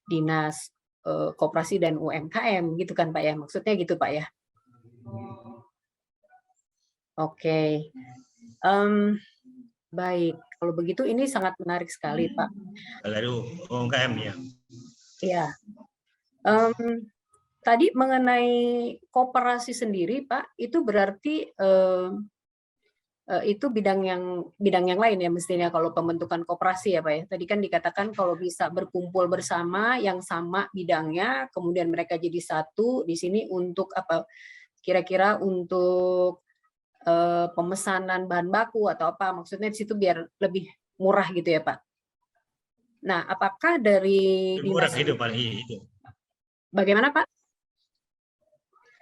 Dinas Koperasi dan UMKM gitu kan Pak ya? Maksudnya gitu Pak ya? Oke. Baik, kalau begitu ini sangat menarik sekali, Pak. Lalu UMKM ya. Iya. Tadi mengenai koperasi sendiri, Pak, itu berarti itu bidang yang lain ya mestinya kalau pembentukan koperasi ya, Pak ya. Tadi kan dikatakan kalau bisa berkumpul bersama yang sama bidangnya, kemudian mereka jadi satu di sini untuk apa? Kira-kira untuk pemesanan bahan baku atau apa, maksudnya di situ biar lebih murah gitu ya Pak. Nah, apakah dari murah itu paling itu. Bagaimana Pak?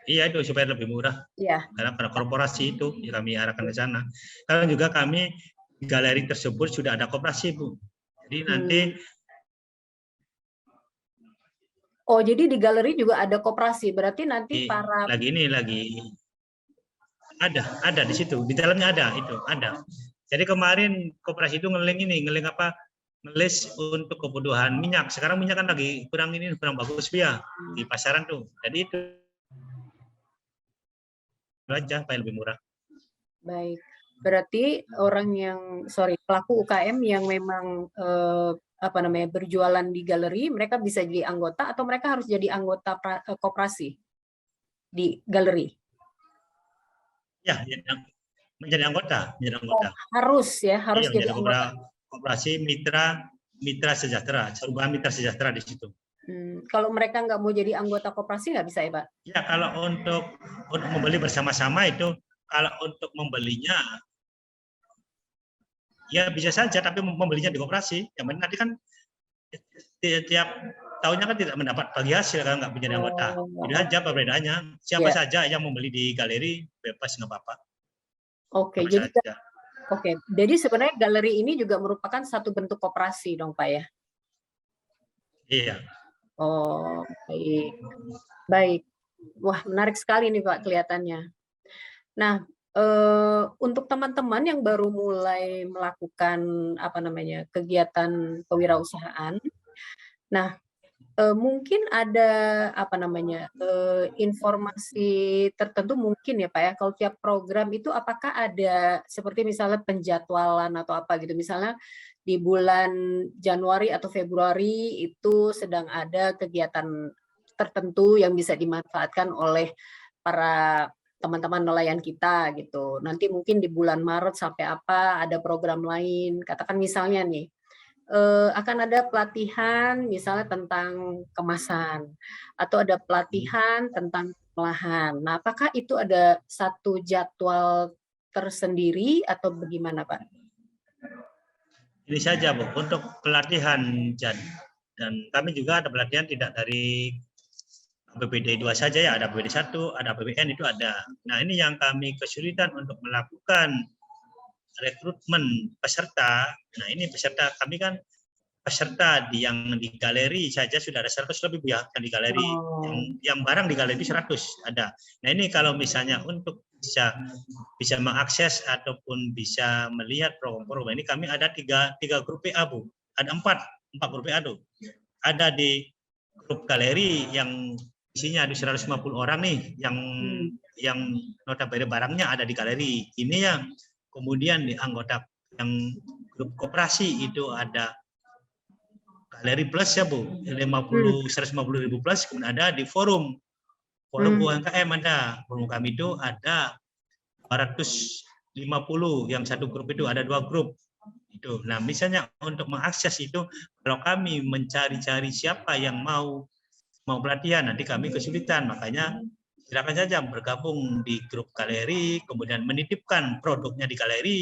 Iya, itu supaya lebih murah. Iya. Karena pada korporasi itu kami arahkan ke sana. Karena juga kami di galeri tersebut sudah ada koperasi, Bu. Jadi nanti Oh, jadi di galeri juga ada koperasi. Berarti nanti para lagi ada di situ, di dalamnya ada. Jadi kemarin koperasi itu ngeling apa? Ngelis untuk kebutuhan minyak. Sekarang minyak kan lagi kurang bagus ya di pasaran tuh. Jadi itu aja supaya lebih murah. Baik. Berarti pelaku UKM yang memang berjualan di galeri, mereka bisa jadi anggota atau mereka harus jadi anggota koperasi di galeri? Ya, menjadi anggota. Oh, harus jadi anggota. Koperasi mitra sejahtera, perubahan mitra sejahtera di situ. Kalau mereka nggak mau jadi anggota koperasi nggak bisa ya Pak? Ya, kalau untuk membeli bersama-sama itu, kalau untuk membelinya ya bisa saja, tapi membelinya di koperasi. Yang penting nanti kan tiap tahunnya kan tidak mendapat bagi hasil kalau nggak menjadi anggota. Itu aja perbedaannya. Siapa saja yang membeli di galeri bebas nggak apa-apa. Oke, jadi sebenarnya galeri ini juga merupakan satu bentuk koperasi dong Pak ya? Iya. Oh, baik. Wah, menarik sekali nih Pak kelihatannya. Nah, untuk teman-teman yang baru mulai melakukan kegiatan kewirausahaan, nah mungkin ada informasi tertentu mungkin ya Pak ya, kalau tiap program itu apakah ada seperti misalnya penjadwalan atau apa gitu, misalnya di bulan Januari atau Februari itu sedang ada kegiatan tertentu yang bisa dimanfaatkan oleh para teman-teman nelayan kita gitu. Nanti mungkin di bulan Maret sampai apa ada program lain. Katakan misalnya nih, akan ada pelatihan misalnya tentang kemasan atau ada pelatihan tentang pengolahan. Nah, apakah itu ada satu jadwal tersendiri atau bagaimana, Pak? Ini saja, Bu, untuk pelatihan dan kami juga ada pelatihan tidak dari APBD 2 saja ya, ada APBD 1, ada APBN itu ada. Nah, ini yang kami kesulitan untuk melakukan rekrutmen peserta. Nah, ini peserta kami kan peserta yang di galeri saja sudah ada 100 lebih ya, yang di galeri. Yang barang di galeri 100 ada. Nah, ini kalau misalnya untuk bisa mengakses ataupun bisa melihat program-program ini, kami ada tiga grup PA, Bu. Ada 4 grup PA tuh. Ada di grup galeri yang isinya ada 150 orang nih yang notabene barangnya ada di galeri. Ini yang kemudian di anggota yang grup koperasi itu ada galeri plus ya Bu, 150.000 plus, kemudian ada di forum Forum UMKM ada, forum kami itu ada 250 yang satu grup itu ada 2 grup itu. Nah, misalnya untuk mengakses itu, kalau kami mencari-cari siapa yang mau pelatihan, nanti kami kesulitan. Makanya silakan saja bergabung di grup galeri, kemudian menitipkan produknya di galeri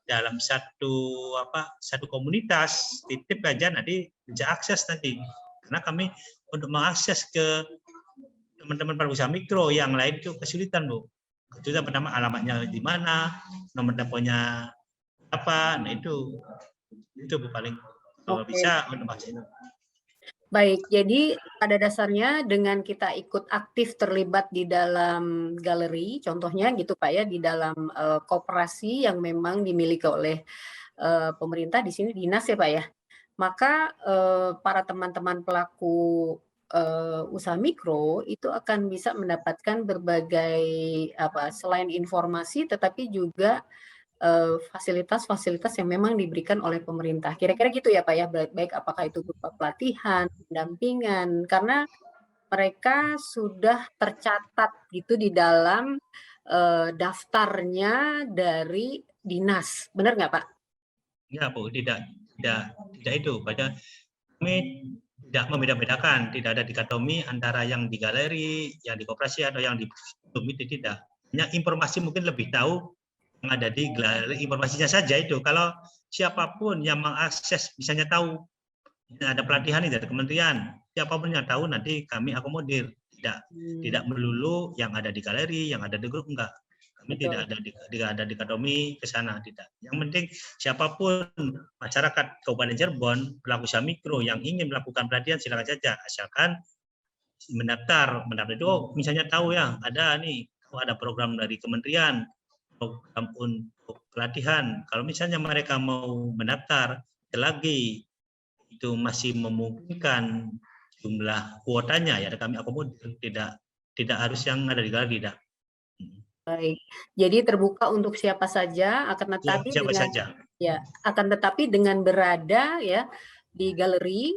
dalam satu komunitas, titip aja nanti bisa akses nanti. Karena kami untuk mengakses ke teman-teman para usaha mikro yang lain itu kesulitan, Bu. Kesulitan pertama alamatnya di mana, nomor teleponnya apa, nah itu Bu paling kalau bisa untuk bahas itu. Baik, jadi pada dasarnya dengan kita ikut aktif terlibat di dalam galeri, contohnya gitu Pak ya, di dalam koperasi yang memang dimiliki oleh pemerintah, di sini dinas ya Pak ya, maka para teman-teman pelaku usaha mikro itu akan bisa mendapatkan berbagai selain informasi, tetapi juga fasilitas-fasilitas yang memang diberikan oleh pemerintah. Kira-kira gitu ya Pak ya, baik apakah itu berupa pelatihan, pendampingan, karena mereka sudah tercatat gitu di dalam daftarnya dari dinas. Benar nggak Pak? Ya Bu, tidak itu. Pada kami tidak membeda-bedakan, tidak ada dikotomi antara yang di galeri, yang di koperasi atau yang di komite, tidak. Hanya informasi mungkin lebih tahu yang ada di galeri, informasinya saja itu. Kalau siapapun yang mengakses, misalnya tahu ada pelatihan dari kementerian, siapapun yang tahu nanti kami akomodir. Tidak melulu yang ada di galeri, yang ada di grup, enggak. Kami tidak ada dikotomi ke sana, tidak. Yang penting siapapun masyarakat Kabupaten Cirebon, pelaku usaha mikro yang ingin melakukan pelatihan silakan saja, asalkan mendaftar itu misalnya tahu ya ada program dari kementerian, program untuk pelatihan. Kalau misalnya mereka mau mendaftar, selagi itu masih memungkinkan jumlah kuotanya ya kami akomodir, tidak harus yang ada di galeri, tidak. Baik, jadi terbuka untuk siapa saja, akan tetapi dengan berada ya di galeri,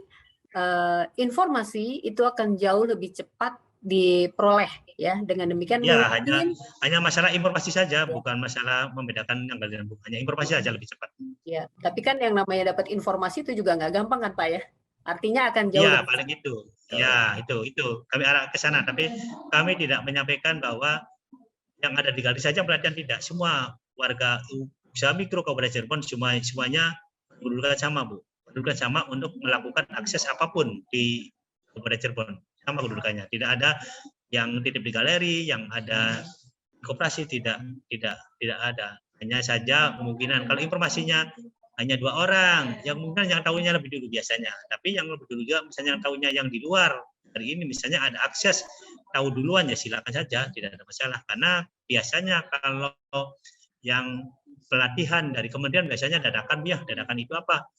informasi itu akan jauh lebih cepat diperoleh ya. Dengan demikian ya, mungkin hanya masalah informasi saja, bukan masalah membedakan yang galeri dan bukan, hanya informasi saja lebih cepat. Ya, tapi kan yang namanya dapat informasi itu juga nggak gampang kan Pak ya? Artinya akan jauh lebih paling cepat. Itu kami arah ke sana, tapi kami tidak menyampaikan bahwa yang ada di galeri saja pelatihan, tidak. Semua warga usaha mikro Kabupaten Cirebon semuanya kedudukan sama, Bu. Kedudukan sama untuk melakukan akses apapun di Kabupaten Cirebon. Sama kedudukannya. Tidak ada yang titip di galeri, yang ada koperasi, tidak ada. Hanya saja kemungkinan kalau informasinya hanya 2 orang, yang mungkin yang tahunya lebih dulu biasanya. Tapi yang lebih dulu juga misalnya yang tahunya yang di luar hari ini, misalnya ada akses tahu duluan ya silakan saja, tidak ada masalah. Karena biasanya kalau yang pelatihan dari kementerian biasanya dadakan, ya dadakan itu apa?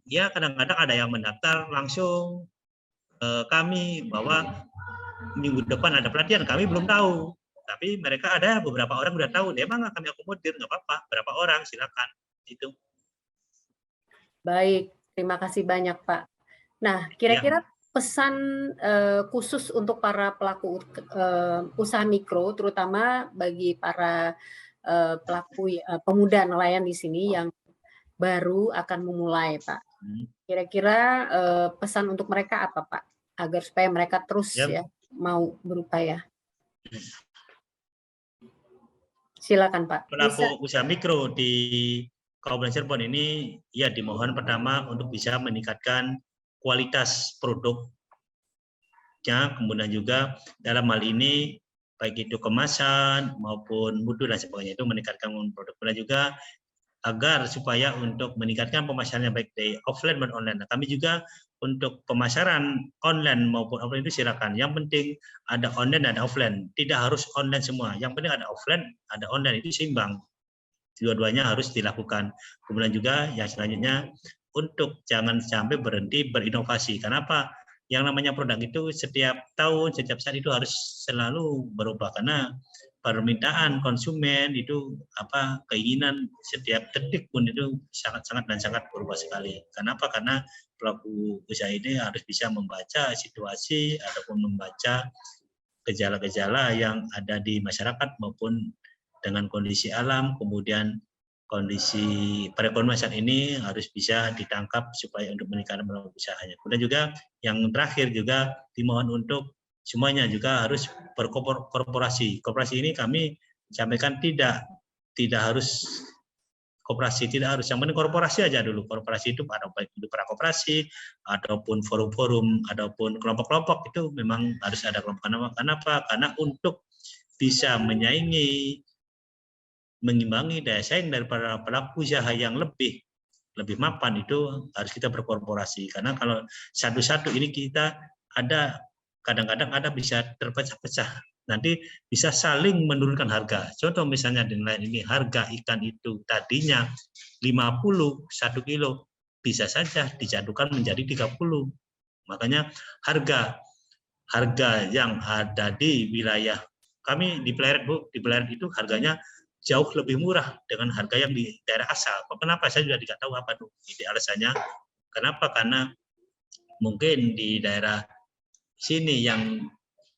Ya kadang-kadang ada yang mendaftar langsung kami bahwa minggu depan ada pelatihan, kami belum tahu. Tapi mereka ada beberapa orang udah tahu, memang kami akomodir, nggak apa-apa, berapa orang silakan. Itu. Baik, terima kasih banyak Pak. Nah, kira-kira pesan khusus untuk para pelaku usaha mikro, terutama bagi para pelaku pemuda nelayan di sini yang baru akan memulai, Pak. Kira-kira pesan untuk mereka apa, Pak? Agar supaya mereka terus ya mau berupaya. Silakan, Pak. Pelaku usaha mikro di Kabupaten Cirebon ini ya dimohon pertama untuk bisa meningkatkan kualitas produknya, kemudian juga dalam hal ini baik itu kemasan maupun mutu dan sebagainya itu meningkatkan produk, dan juga agar supaya untuk meningkatkan pemasarannya baik dari offline maupun online. Nah, kami juga untuk pemasaran online maupun offline itu silakan. Yang penting ada online dan ada offline. Tidak harus online semua. Yang penting ada offline, ada online, itu seimbang. Dua-duanya harus dilakukan. Kemudian juga yang selanjutnya untuk jangan sampai berhenti berinovasi. Kenapa? Yang namanya produk itu setiap tahun, setiap saat itu harus selalu berubah karena permintaan konsumen itu keinginan setiap detik pun itu sangat berubah sekali. Kenapa? Karena pelaku usaha ini harus bisa membaca situasi ataupun membaca gejala-gejala yang ada di masyarakat maupun dengan kondisi alam, kemudian kondisi perekonomian saat ini harus bisa ditangkap supaya untuk meningkatkan usahanya. Kemudian juga yang terakhir juga dimohon untuk semuanya juga harus berkorporasi. Korporasi ini kami sampaikan tidak harus koperasi, tidak harus, yang penting korporasi aja dulu. Korporasi itu ada baik itu prakoperasi ataupun forum-forum ataupun kelompok-kelompok, itu memang harus ada kelompok. Kenapa? Karena untuk bisa menyaingi, mengimbangi daya saing daripada pelaku usaha yang lebih mapan, itu harus kita berkorporasi. Karena kalau satu-satu ini kita ada, kadang-kadang ada bisa terpecah-pecah, nanti bisa saling menurunkan harga. Contoh misalnya di nelayan ini, harga ikan itu tadinya 50 1 kilo, bisa saja dijatuhkan menjadi 30. Makanya harga yang ada di wilayah kami di Pleret, Bu, di Pleret itu harganya jauh lebih murah dengan harga yang di daerah asal. Kenapa? Saya juga tidak tahu apa tuh ide alasannya. Kenapa? Karena mungkin di daerah sini yang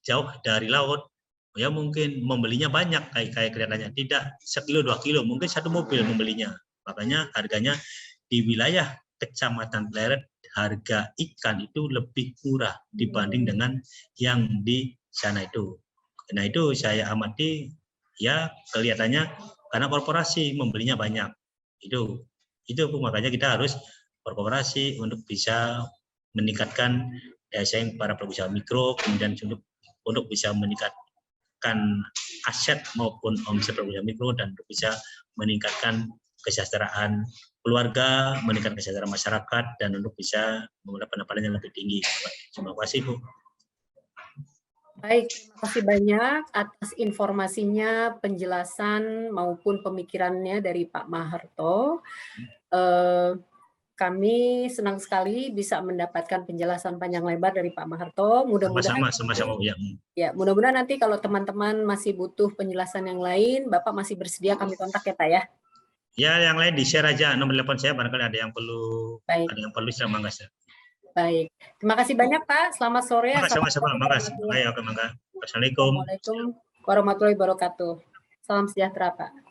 jauh dari laut, ya mungkin membelinya banyak, kayak kelihatannya tidak 1 kilo 2 kilo, mungkin 1 mobil membelinya. Makanya harganya di wilayah Kecamatan Pleret, harga ikan itu lebih murah dibanding dengan yang di sana itu. Nah itu saya amati, ya kelihatannya karena korporasi membelinya banyak. Itu makanya kita harus berkooperasi untuk bisa meningkatkan daya saing para pengusaha mikro, kemudian untuk bisa meningkatkan aset maupun omset pengusaha mikro, dan untuk bisa meningkatkan kesejahteraan keluarga, meningkatkan kesejahteraan masyarakat, dan untuk bisa memulai pendapatan yang lebih tinggi. Terima kasih, Bu. Baik, terima kasih banyak atas informasinya, penjelasan maupun pemikirannya dari Pak Maharto. Kami senang sekali bisa mendapatkan penjelasan panjang lebar dari Pak Maharto. Mudah-mudahan sama-sama ya, mudah-mudahan nanti kalau teman-teman masih butuh penjelasan yang lain, Bapak masih bersedia kami kontak ya, Pak ya. Ya, yang lain di-share aja nomor telepon saya, barangkali ada yang perlu. Baik. Ada yang perlu, saya mangga. Baik, terima kasih banyak Pak. Selamat sore. Sama-sama, makasih. Ayo, mangga. Assalamualaikum warahmatullahi wabarakatuh. Salam sejahtera Pak.